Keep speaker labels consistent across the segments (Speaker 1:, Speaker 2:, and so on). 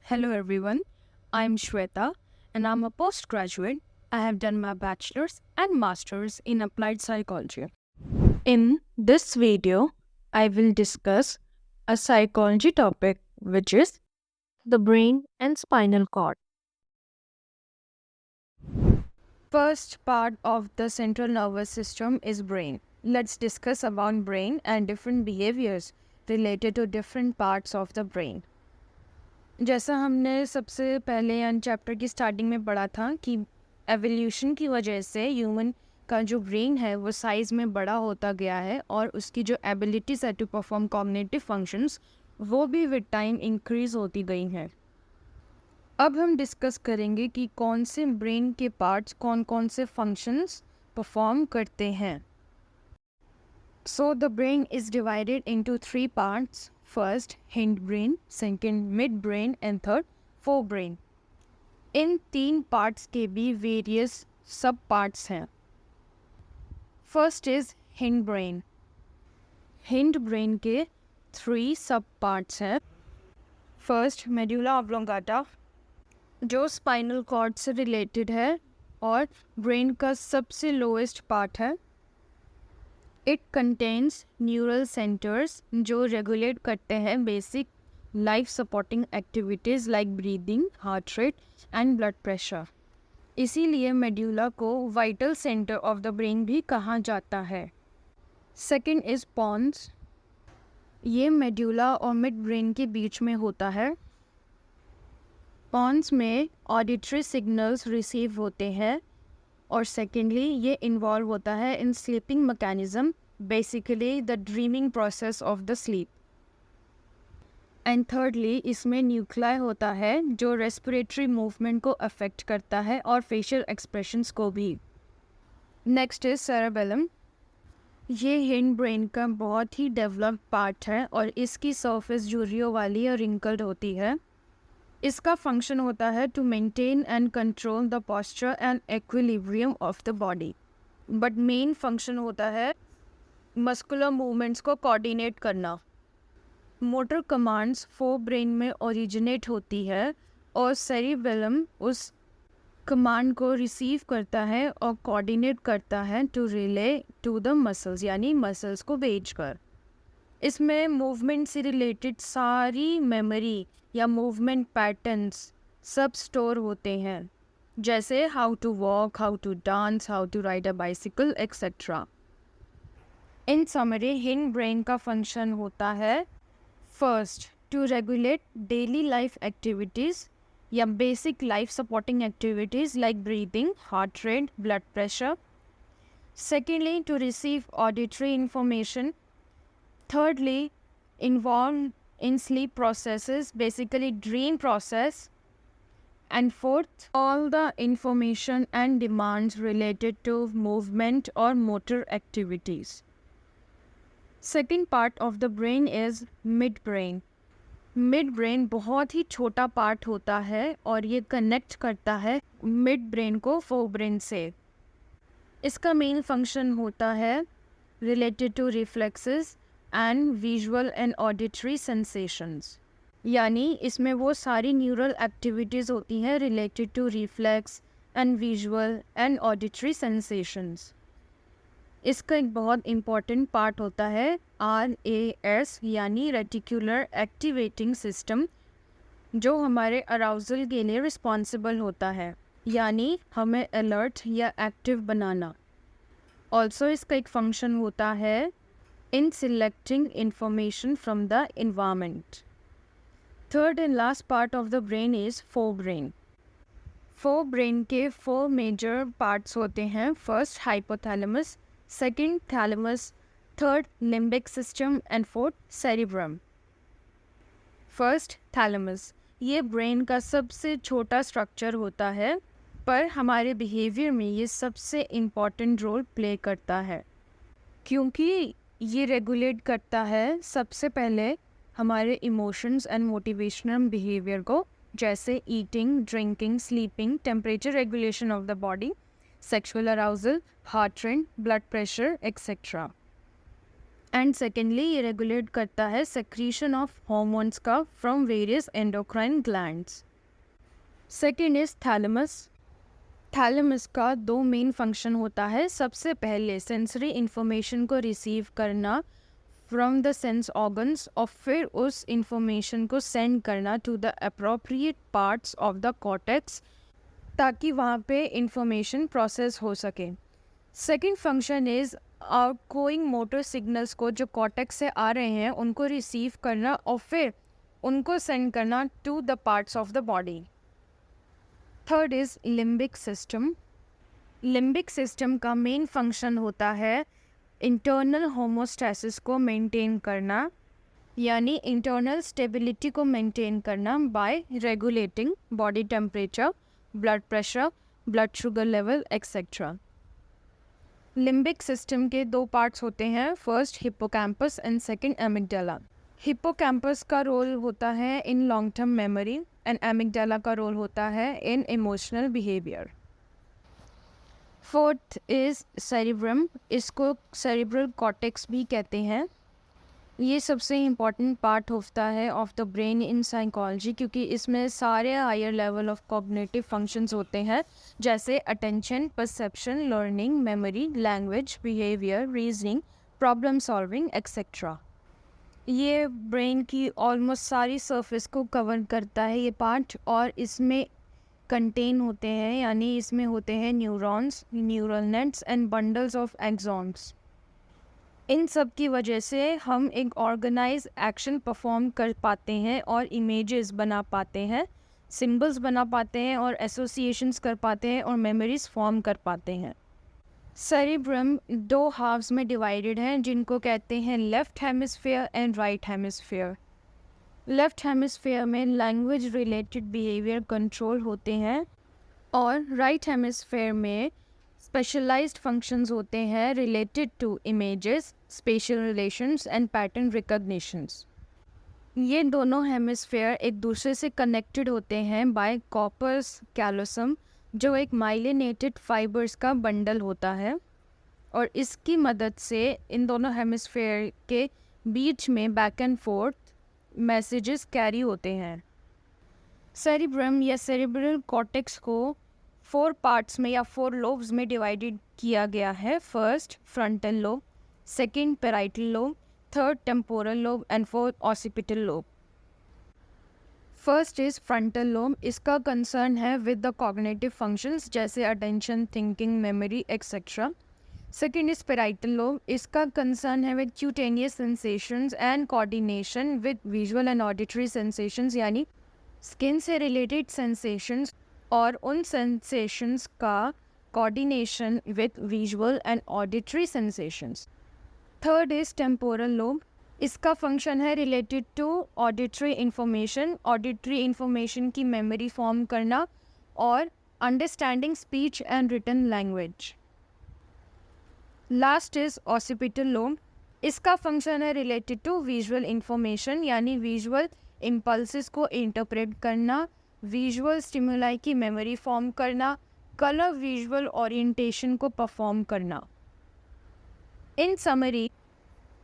Speaker 1: Hello everyone, I'm Shweta and I'm a postgraduate. I have done my bachelor's and master's in applied psychology. In this video, I will discuss a psychology topic which is the brain and spinal cord. First part of the central nervous system is brain. Let's discuss about brain and different behaviors related to different parts of the brain. जैसा हमने सबसे पहले chapter की starting में पढ़ा था कि evolution की वजह से ह्यूमन का जो ब्रेन है वो साइज़ में बड़ा होता गया है और उसकी जो एबिलिटीज़ है टू परफॉर्म कॉग्निटिव फंक्शंस वो भी विद टाइम इंक्रीज़ होती गई हैं। अब हम डिस्कस करेंगे कि कौन से ब्रेन के पार्ट्स कौन कौन से फंक्शंस परफॉर्म करते हैं। So the brain is divided into 3 parts. First, hindbrain, second, midbrain and third, forebrain. In 3 parts के भी वेरियस सब पार्ट्स हैं। First is हिंडब्रेन। हिंडब्रेन के 3 सब पार्ट्स हैं। फर्स्ट, मेडुला ऑब्लोंगाटा जो स्पाइनल कॉर्ड से रिलेटेड है और ब्रेन का सबसे लोएस्ट पार्ट है। इट कंटेन्स न्यूरल सेंटर्स जो रेगुलेट करते हैं basic life supporting activities like breathing, heart rate and blood pressure. इसीलिए मेड्यूला को vital centre of the brain भी कहा जाता है। Second is pons. ये मेड्यूला और मिड ब्रेन के बीच में होता है। पॉन्स में ऑडिटरी सिग्नल्स रिसीव होते हैं और सेकेंडली ये इन्वॉल्व होता है इन sleeping mechanism, basically the dreaming process of the sleep. And thirdly इसमें न्यूक्लियाई होता है जो रेस्पिरेटरी मूवमेंट को अफेक्ट करता है और फेशियल एक्सप्रेशंस को भी। Next is cerebellum. ये हिंड ब्रेन का बहुत ही डेवलप्ड पार्ट है और इसकी सरफेस झुर्रियों वाली और रिंकल्ड होती है। इसका फंक्शन होता है to maintain and control the posture and equilibrium of the body, but main function होता है मस्कुलर मूवमेंट्स को कोऑर्डिनेट करना। मोटर कमांड्स फोर ब्रेन में ओरिजिनेट होती है और सेरिबेलम उस कमांड को रिसीव करता है और कोऑर्डिनेट करता है to relay to the muscles, यानी मसल्स को भेजकर। इसमें मूवमेंट से रिलेटेड सारी मेमोरी या मूवमेंट पैटर्न्स सब स्टोर होते हैं, जैसे how to walk, how to dance, how to ride a bicycle etcetera. In summary hind brain का फंक्शन होता है first to regulate daily life activities या basic life supporting activities like breathing, heart rate, blood pressure. Secondly to receive auditory information. Thirdly, involved in sleep processes, basically dream process. And fourth, all the information and demands related to movement or motor activities. Second part of the brain is midbrain. Midbrain बहुत ही छोटा part होता है और ये connect करता है midbrain को forebrain से। इसका मेन फंक्शन होता है related to reflexes and visual and auditory sensations, यानी इसमें वो सारी न्यूरल एक्टिविटीज़ होती हैं related to reflex and visual and auditory sensations. इसका एक बहुत इम्पॉर्टेंट पार्ट होता है RAS यानी रेटिकुलर एक्टिवेटिंग सिस्टम, जो हमारे अराउजल के लिए रिस्पॉन्सिबल होता है, यानी हमें अलर्ट या एक्टिव बनाना। ऑल्सो इसका एक फंक्शन होता है in selecting information from the environment. Third and last part of the brain is forebrain. Forebrain के 4 major parts होते हैं। First hypothalamus, second thalamus, third limbic system and fourth cerebrum. First thalamus, ये brain का सबसे छोटा structure होता है, पर हमारे behavior में ये सबसे important role play करता है, क्योंकि ये रेगुलेट करता है सबसे पहले हमारे इमोशंस एंड मोटिवेशनल बिहेवियर को, जैसे eating, drinking, sleeping, temperature regulation of the body, sexual arousal, heart rate, blood pressure etcetera. And secondly ये रेगुलेट करता है सेक्रीशन ऑफ हॉर्मोन्स का from various endocrine glands. Second is thalamus. Thalamus का दो main function होता है। सबसे पहले सेंसरी इंफॉर्मेशन को रिसीव करना फ्रॉम द सेंस ऑर्गन्स और फिर उस इंफॉर्मेशन को सेंड करना to the appropriate parts of the cortex ताकि वहाँ पे इंफॉर्मेशन प्रोसेस हो सके। Second function is outgoing motor signals को जो कॉर्टेक्स से आ रहे हैं उनको रिसीव करना और फिर उनको सेंड करना to the parts of the body. Third is limbic system. Limbic system का मेन फंक्शन होता है इंटरनल होमोस्टैसिस को मेंटेन करना, यानी इंटरनल स्टेबिलिटी को मेंटेन करना by regulating body temperature, blood pressure, blood sugar level etcetera. Limbic system के दो पार्ट्स होते हैं, first hippocampus and second amygdala. Hippocampus का रोल होता है in long term memory and amygdala का रोल होता है in emotional behaviour. Fourth is cerebrum, इसको सेरिब्रल कॉर्टेक्स भी कहते हैं। ये सबसे इम्पॉर्टेंट पार्ट होता है of the brain in psychology क्योंकि इसमें सारे higher level of cognitive functions होते हैं जैसे attention, perception, learning, memory, language, behaviour, reasoning, problem solving etcetera. ये ब्रेन की ऑलमोस्ट सारी सरफेस को कवर करता है ये पार्ट, और इसमें कंटेन होते हैं यानी इसमें होते हैं neurons, neural nets and bundles of axons. इन सब की वजह से हम एक ऑर्गेनाइज एक्शन परफॉर्म कर पाते हैं और इमेजेस बना पाते हैं, सिंबल्स बना पाते हैं और एसोसिएशंस कर पाते हैं और मेमोरीज फॉर्म कर पाते हैं। सेरिब्रम दो हाफ्स में डिवाइडेड हैं जिनको कहते हैं left hemisphere and right hemisphere. Left hemisphere में लैंग्वेज रिलेटेड बिहेवियर कंट्रोल होते हैं और राइट हेमिस्फेयर में स्पेशलाइज्ड फंक्शंस होते हैं related to images, special relations and pattern recognitions. ये दोनों हेमिस्फेयर एक दूसरे से कनेक्टेड होते हैं बाय कॉर्पस कैलोसम जो एक माइलिनेटेड फाइबर्स का बंडल होता है, और इसकी मदद से इन दोनों हेमिस्फेयर के बीच में back and fourth messages carry होते हैं। सेरिब्रम या सेरिब्रल कॉर्टेक्स को 4 पार्ट्स में या 4 लोब्स में डिवाइडेड किया गया है। First frontal lobe, second parietal lobe, third temporal lobe and fourth occipital lobe. First is frontal lobe, इसका कंसर्न है विद द कॉग्निटिव फंक्शंस जैसे attention, thinking, memory etcetera. Second is parietal lobe, इसका concern है with cutaneous sensations and coordination with visual and auditory sensations, यानी skin से related sensations और उन sensations का coordination with visual and auditory sensations. Third is temporal lobe, इसका function है related to auditory information, auditory information की memory form करना और understanding speech and written language. Last is occipital lobe, इसका function है रिलेटेड टू विजुअल इंफॉर्मेशन यानी visual impulses को interpret करना, विजुअल स्टिमुलाई की मेमोरी फॉर्म करना, कलर विजुअल ओरिएंटेशन को परफॉर्म करना। इन समरी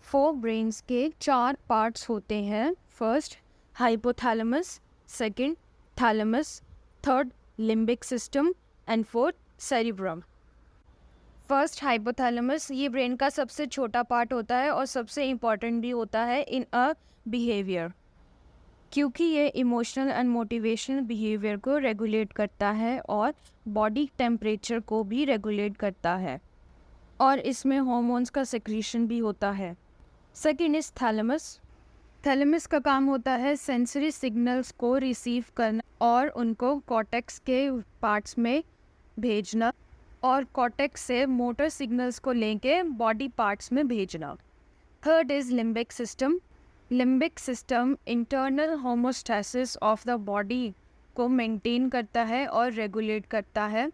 Speaker 1: 4 ब्रेन्स के 4 पार्ट्स होते हैं। First hypothalamus, second thalamus, third limbic system and fourth cerebrum. First hypothalamus ये ब्रेन का सबसे छोटा पार्ट होता है और सबसे इम्पॉर्टेंट भी होता है इन अ बिहेवियर, क्योंकि ये इमोशनल एंड मोटिवेशनल बिहेवियर को रेगुलेट करता है और बॉडी टेम्परेचर को भी रेगुलेट करता है, और इसमें हार्मोन्स का सेक्रीशन भी होता है। सेकेंड इज थैलेमस, थैलेमस का काम होता है सेंसरी सिग्नल्स को रिसीव करना और उनको कॉर्टेक्स के पार्ट्स में भेजना और कॉर्टेक्स से मोटर सिग्नल्स को लेके बॉडी पार्ट्स में भेजना। Third is limbic system, limbic system internal homeostasis of the body को मेंटेन करता है और रेगुलेट करता है,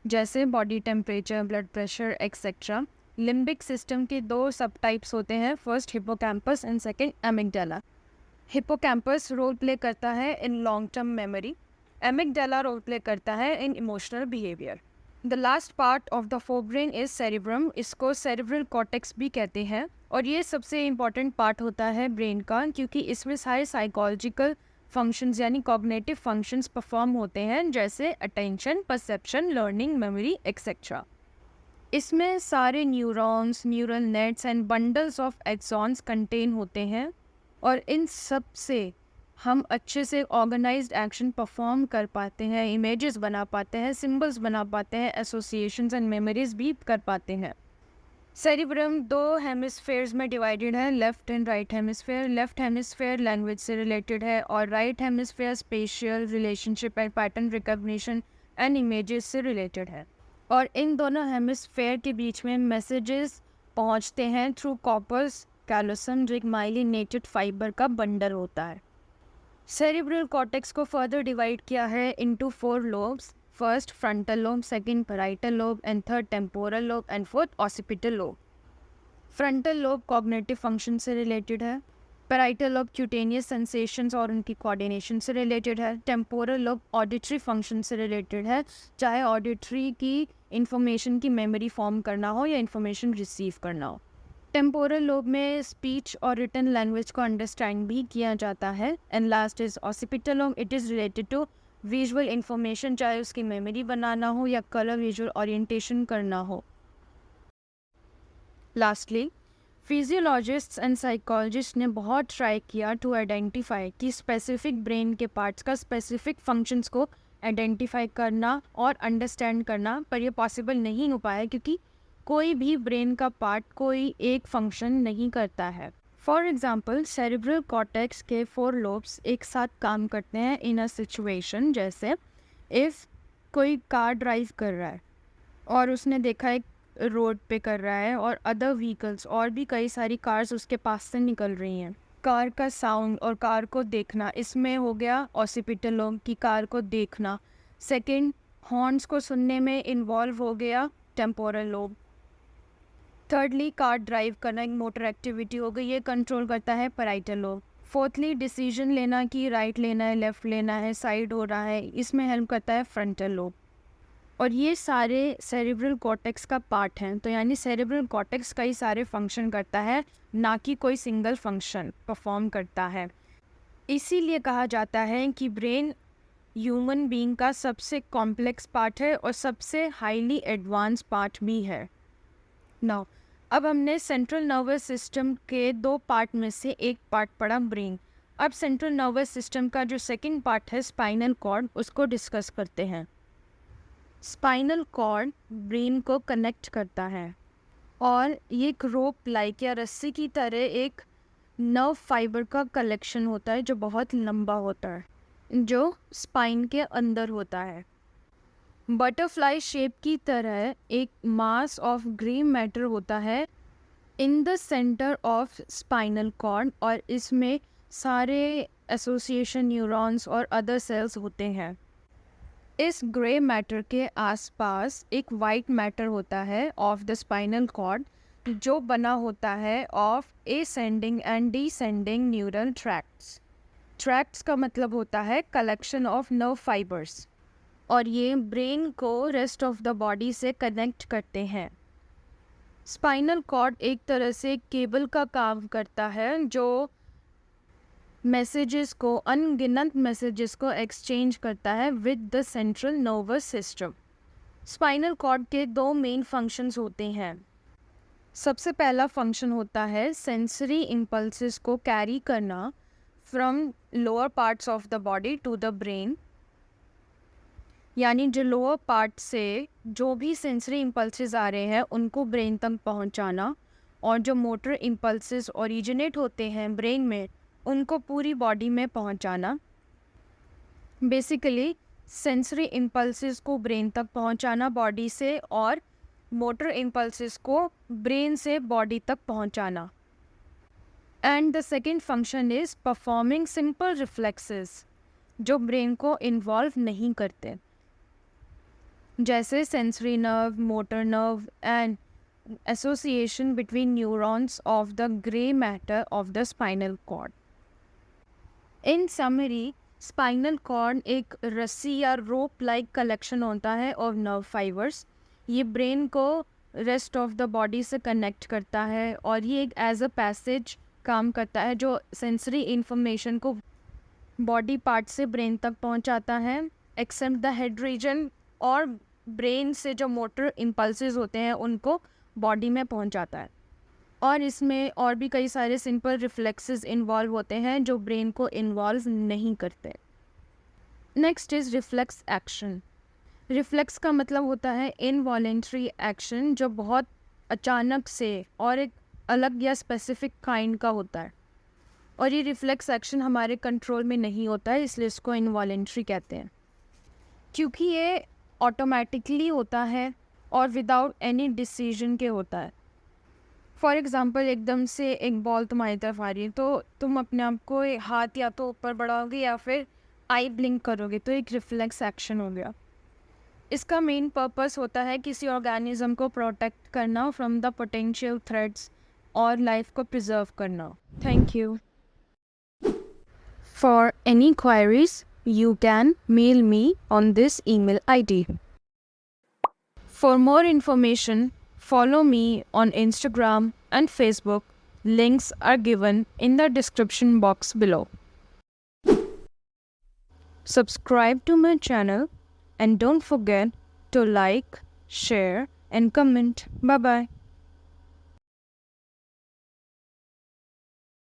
Speaker 1: जैसे body temperature, blood pressure etcetera. Limbic system के 2 सब टाइप्स होते हैं, first hippocampus and second amygdala. Hippocampus role play करता है in long term memory, amygdala role play करता है in emotional behaviour. The last part of the forebrain is cerebrum, इसको cerebral cortex भी कहते हैं और ये सबसे इम्पॉर्टेंट पार्ट होता है ब्रेन का, क्योंकि इसमें सारे साइकोलॉजिकल फंक्शंस यानी कॉग्निटिव फंक्शंस परफॉर्म होते हैं, जैसे attention, perception, learning, memory etcetera. इसमें सारे neurons, neural nets and bundles of axons contain होते हैं, और इन सब से हम अच्छे से ऑर्गेनाइज्ड एक्शन परफॉर्म कर पाते हैं, इमेजेस बना पाते हैं, सिंबल्स बना पाते हैं, एसोसिएशंस एंड मेमोरीज भी कर पाते हैं। सेरिब्रम 2 हेमिस्फेयर्स में डिवाइडेड है, left and right hemisphere. Left hemisphere language से रिलेटेड है और right hemisphere spatial, relationship and pattern recognition and images से रिलेटेड है। और इन दोनों हेमिस्फेयर के बीच में मैसेजेस पहुंचते हैं थ्रू कॉर्पस कैलोसम, जो एक माइलिनेटेड फाइबर का बंडल होता है। सेरिब्रल कॉर्टेक्स को फर्दर डिवाइड किया है into 4 lobes, first frontal lobe, second parietal lobe and third temporal lobe and fourth occipital lobe. Frontal lobe cognitive function से रिलेटेड है, पैराइटल लोब क्यूटेनियस सेंसेशंस और उनकी कोऑर्डिनेशन से रिलेटेड है, temporal lobe auditory function से related है, चाहे auditory की इंफॉर्मेशन की मेमोरी फॉर्म करना हो या इंफॉर्मेशन रिसीव करना हो। टेम्पोरल लोब में स्पीच और रिटन लैंग्वेज को अंडरस्टैंड भी किया जाता है। And last is occipital lobe, it is related to visual information, चाहे उसकी मेमोरी बनाना हो या कलर विजुअल ओरिएंटेशन करना हो। लास्टली, फिजियोलॉजिस्ट्स एंड साइकोलॉजिस्ट ने बहुत ट्राई किया टू आइडेंटिफाई कि स्पेसिफिक ब्रेन के पार्ट्स का स्पेसिफिक फंक्शंस को आइडेंटिफाई करना और अंडरस्टैंड करना, पर यह पॉसिबल नहीं हो पाया क्योंकि कोई भी ब्रेन का पार्ट कोई एक फंक्शन नहीं करता है। फॉर एग्जाम्पल, सेरिब्रल कॉर्टेक्स के 4 लोब्स एक साथ काम करते हैं इन अ सिचुएशन, जैसे इफ़ कोई कार ड्राइव कर रहा है और उसने देखा एक रोड पे कर रहा है और अदर व्हीकल्स और भी कई सारी कार्स उसके पास से निकल रही हैं, कार का साउंड और कार को देखना, इसमें हो गया ऑसिपिटल लोब की कार को देखना। सेकंड, हॉर्न्स को सुनने में इन्वॉल्व हो गया temporal lobe. Thirdly, car drive करना एक मोटर एक्टिविटी हो गई, ये कंट्रोल करता है पैराइटल लोब। फोर्थली, डिसीजन लेना कि राइट लेना है, लेफ़्ट लेना है, साइड हो रहा है, इसमें हेल्प करता है फ्रंटल लोब। और ये सारे सेरिब्रल कॉर्टेक्स का पार्ट हैं, तो यानी सेरिब्रल कॉर्टेक्स कई सारे फंक्शन करता है, ना कि कोई सिंगल फंक्शन परफॉर्म करता है। इसीलिए कहा जाता है कि ब्रेन ह्यूमन बीइंग का सबसे कॉम्प्लेक्स पार्ट है और सबसे हाईली एडवांस पार्ट भी है। नाउ, अब हमने सेंट्रल नर्वस सिस्टम के 2 पार्ट में से एक पार्ट पढ़ा, ब्रेन। अब सेंट्रल नर्वस सिस्टम का जो सेकंड पार्ट है, स्पाइनल कॉर्ड, उसको डिस्कस करते हैं। स्पाइनल कॉर्ड ब्रेन को कनेक्ट करता है और ये एक रोप लाइक या रस्सी की तरह एक नर्व फाइबर का कलेक्शन होता है जो बहुत लंबा होता है, जो स्पाइन के अंदर होता है। बटरफ्लाई शेप की तरह एक मास ऑफ ग्रे मैटर होता है in the centre of spinal cord, और इसमें सारे एसोसिएशन न्यूरॉन्स और अदर सेल्स होते हैं। इस ग्रे मैटर के आसपास एक वाइट मैटर होता है ऑफ द स्पाइनल कॉर्ड, जो बना होता है of ascending and descending neural tracts. Tracts का मतलब होता है कलेक्शन ऑफ नर्व फाइबर्स, और ये ब्रेन को रेस्ट ऑफ द बॉडी से कनेक्ट करते हैं। स्पाइनल कॉर्ड एक तरह से केबल का काम करता है जो मैसेजेस को, अनगिनत मैसेजेस को एक्सचेंज करता है with the central nervous system. Spinal cord के 2 मेन फंक्शंस होते हैं। सबसे पहला फंक्शन होता है सेंसरी इम्पल्सेस को कैरी करना from lower parts of the body to the brain, यानी जो लोअर पार्ट से जो भी सेंसरी इम्पल्सेस आ रहे हैं उनको ब्रेन तक पहुंचाना, और जो मोटर इम्पल्सेस ओरिजिनेट होते हैं ब्रेन में उनको पूरी बॉडी में पहुंचाना। बेसिकली सेंसरी इम्पल्सेस को ब्रेन तक पहुंचाना बॉडी से, और मोटर इम्पल्सेस को ब्रेन से बॉडी तक पहुंचाना। And the second function is performing simple reflexes जो ब्रेन को इन्वॉल्व नहीं करते, जैसे sensory nerve, motor nerve and association between neurons of the grey matter of the spinal cord. In summary, spinal cord एक रस्सी या रोप लाइक कलेक्शन होता है ऑफ नर्व फाइबर्स। ये ब्रेन को रेस्ट ऑफ द बॉडी से connect करता है और ये एक एज अ पैसेज काम करता है जो सेंसरी इंफॉर्मेशन को बॉडी पार्ट से ब्रेन तक पहुंचाता है, एक्सेप्ट द हेड रीजन, और ब्रेन से जो मोटर इम्पल्सेस होते हैं उनको बॉडी में पहुंचाता है। और इसमें और भी कई सारे सिंपल रिफ्लेक्सेस इन्वॉल्व होते हैं जो ब्रेन को इन्वॉल्व नहीं करते। Next is reflex action. Reflex का मतलब होता है इनवॉलेंट्री एक्शन जो बहुत अचानक से और एक अलग या स्पेसिफिक काइंड का होता है, और ये रिफ्लेक्स एक्शन हमारे कंट्रोल में नहीं होता है, इसलिए इसको इनवॉलेंट्री कहते हैं। क्योंकि ये ऑटोमेटिकली होता है और विदाउट एनी डिसीजन के होता है। फॉर एग्ज़ाम्पल, एकदम से एक बॉल तुम्हारी तरफ आ रही है तो तुम अपने आप को हाथ या तो ऊपर बढ़ाओगे या फिर आई ब्लिंक करोगे, तो एक रिफ्लेक्स एक्शन हो गया। इसका मेन पर्पस होता है किसी ऑर्गेनिज्म को प्रोटेक्ट करना फ्रॉम द पोटेंशियल थ्रेट्स और लाइफ को प्रिजर्व करना। Thank you. For any queries you can mail me on this email ID. For more information, follow me on Instagram and Facebook. Links are given in the description box below. Subscribe to my channel and don't forget to like, share and comment. Bye bye.